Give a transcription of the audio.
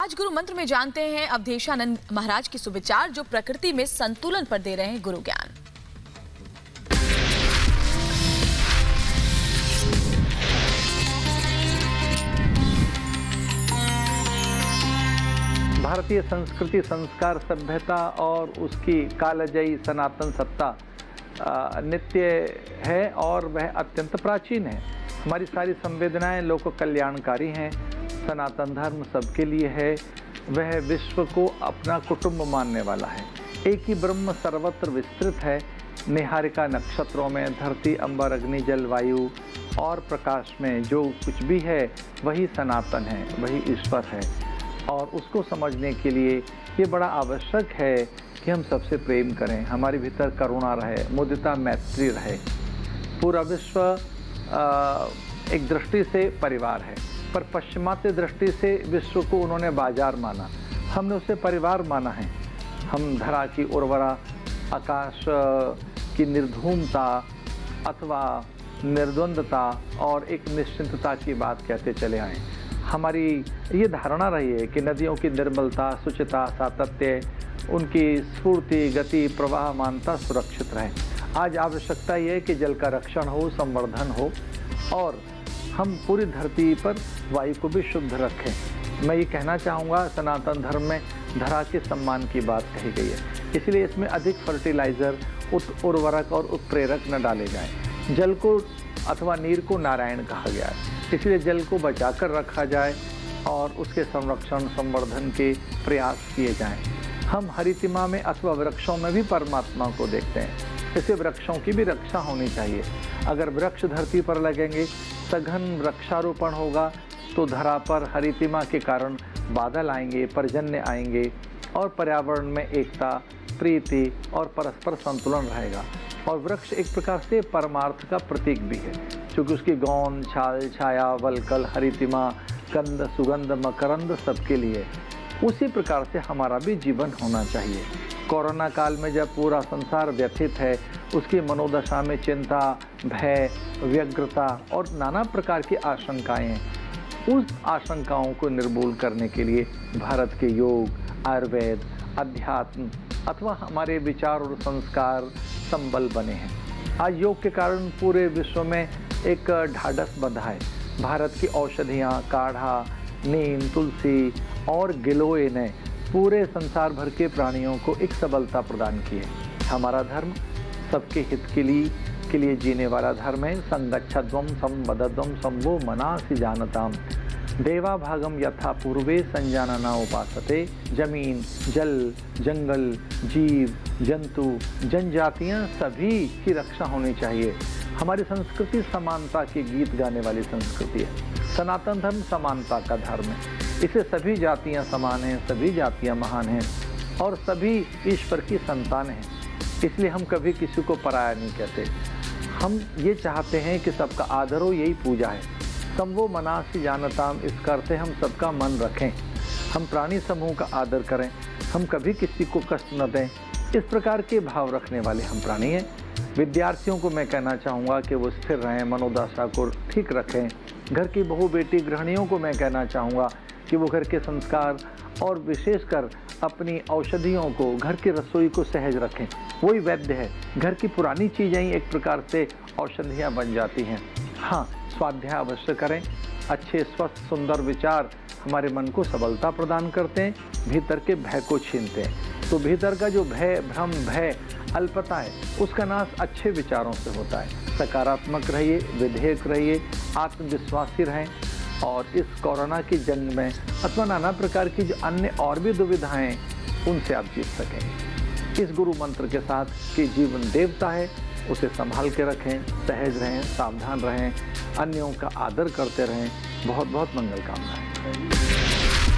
आज गुरु मंत्र में जानते हैं अवधेशानंद महाराज की सुविचार, जो प्रकृति में संतुलन पर दे रहे हैं गुरु ज्ञान। भारतीय संस्कृति, संस्कार, सभ्यता और उसकी कालजयी सनातन सत्ता नित्य है और वह अत्यंत प्राचीन है। हमारी सारी संवेदनाएं लोक कल्याणकारी हैं। सनातन धर्म सबके लिए है। वह विश्व को अपना कुटुंब मानने वाला है। एक ही ब्रह्म सर्वत्र विस्तृत है। निहारिका नक्षत्रों में, धरती, अंबर, अग्नि, जल, वायु और प्रकाश में जो कुछ भी है वही सनातन है, वही ईश्वर है। और उसको समझने के लिए ये बड़ा आवश्यक है कि हम सबसे प्रेम करें, हमारे भीतर करुणा रहे, मुदिता, मैत्री रहे। पूरा विश्व एक दृष्टि से परिवार है, पर पश्चिमात्य दृष्टि से विश्व को उन्होंने बाजार माना, हमने उसे परिवार माना है। हम धरा की उर्वरा, आकाश की निर्धूमता अथवा निर्द्वंदता और एक निश्चिंतता की बात कहते चले आए। हमारी ये धारणा रही है कि नदियों की निर्मलता, शुचिता, सातत्य, उनकी स्फूर्ति, गति, प्रवाहमानता सुरक्षित रहे। आज आवश्यकता ये है कि जल का रक्षण हो, संवर्धन हो और हम पूरी धरती पर वायु को भी शुद्ध रखें। मैं ये कहना चाहूँगा, सनातन धर्म में धरा के सम्मान की बात कही गई है, इसलिए इसमें अधिक फर्टिलाइज़र, उर्वरक और उत्प्रेरक न डाले जाएं। जल को अथवा नीर को नारायण कहा गया है, इसलिए जल को बचाकर रखा जाए और उसके संरक्षण, संवर्धन के प्रयास किए जाएं। हम हरितिमा में अथवा वृक्षों में भी परमात्मा को देखते हैं, इससे वृक्षों की भी रक्षा होनी चाहिए। अगर वृक्ष धरती पर लगेंगे, सघन वृक्षारोपण होगा तो धरा पर हरितिमा के कारण बादल आएंगे, पर्जन्य आएंगे और पर्यावरण में एकता, प्रीति और परस्पर संतुलन रहेगा। और वृक्ष एक प्रकार से परमार्थ का प्रतीक भी है, क्योंकि उसकी गोंद, छाल, छाया, वलकल, हरितिमा, कंद, सुगंध, मकरंद सबके लिए। उसी प्रकार से हमारा भी जीवन होना चाहिए। कोरोना काल में जब पूरा संसार व्यथित है, उसकी मनोदशा में चिंता, भय, व्यग्रता और नाना प्रकार की आशंकाएं हैं। उस आशंकाओं को निर्मूल करने के लिए भारत के योग, आयुर्वेद, अध्यात्म अथवा हमारे विचार और संस्कार संबल बने हैं। आज योग के कारण पूरे विश्व में एक ढाढ़स बंधा है। भारत की औषधियाँ, काढ़ा, नीम, तुलसी और गिलोय ने पूरे संसार भर के प्राणियों को एक सबलता प्रदान की है। हमारा धर्म सबके हित के लिए जीने वाला धर्म है। संगच्छध्वम संवदध्वम संवो मनासि जानताम, देवा भागम यथा पूर्वे संजानना उपासते। जमीन, जल, जंगल, जीव, जंतु, जनजातियाँ सभी की रक्षा होनी चाहिए। हमारी संस्कृति समानता के गीत गाने वाली संस्कृति है। सनातन धर्म समानता का धर्म है। इसे सभी जातियाँ समान हैं, सभी जातियाँ महान हैं और सभी ईश्वर की संतान हैं। इसलिए हम कभी किसी को पराया नहीं कहते। हम ये चाहते हैं कि सबका आदर हो, यही पूजा है। संवो मनासि जानताम, इसका अर्थ है हम सबका मन रखें, हम प्राणी समूह का आदर करें, हम कभी किसी को कष्ट न दें। इस प्रकार के भाव रखने वाले हम प्राणी हैं। विद्यार्थियों को मैं कहना चाहूँगा कि वो स्थिर रहें, मनोदशा को ठीक रखें। घर की बहू, बेटी, गृहिणियों को मैं कहना चाहूँगा कि वो घर के संस्कार और विशेषकर अपनी औषधियों को, घर की रसोई को सहज रखें। वही वैद्य है। घर की पुरानी चीज़ें ही एक प्रकार से औषधियाँ बन जाती हैं। हाँ, स्वाध्याय अवश्य करें। अच्छे, स्वस्थ, सुंदर विचार हमारे मन को सबलता प्रदान करते हैं, भीतर के भय को छीनते हैं। तो भीतर का जो भय, भ्रम, भय, अल्पता है, उसका नाश अच्छे विचारों से होता है। सकारात्मक रहिए, विधेयक रहिए, आत्मविश्वासी रहें और इस कोरोना की जंग में अथवा नाना प्रकार की जो अन्य और भी दुविधाएं, उनसे आप जीत सकेंगे। इस गुरु मंत्र के साथ कि जीवन देवता है, उसे संभाल के रखें, सहज रहें, सावधान रहें, अन्यों का आदर करते रहें। बहुत बहुत मंगल कामनाएं।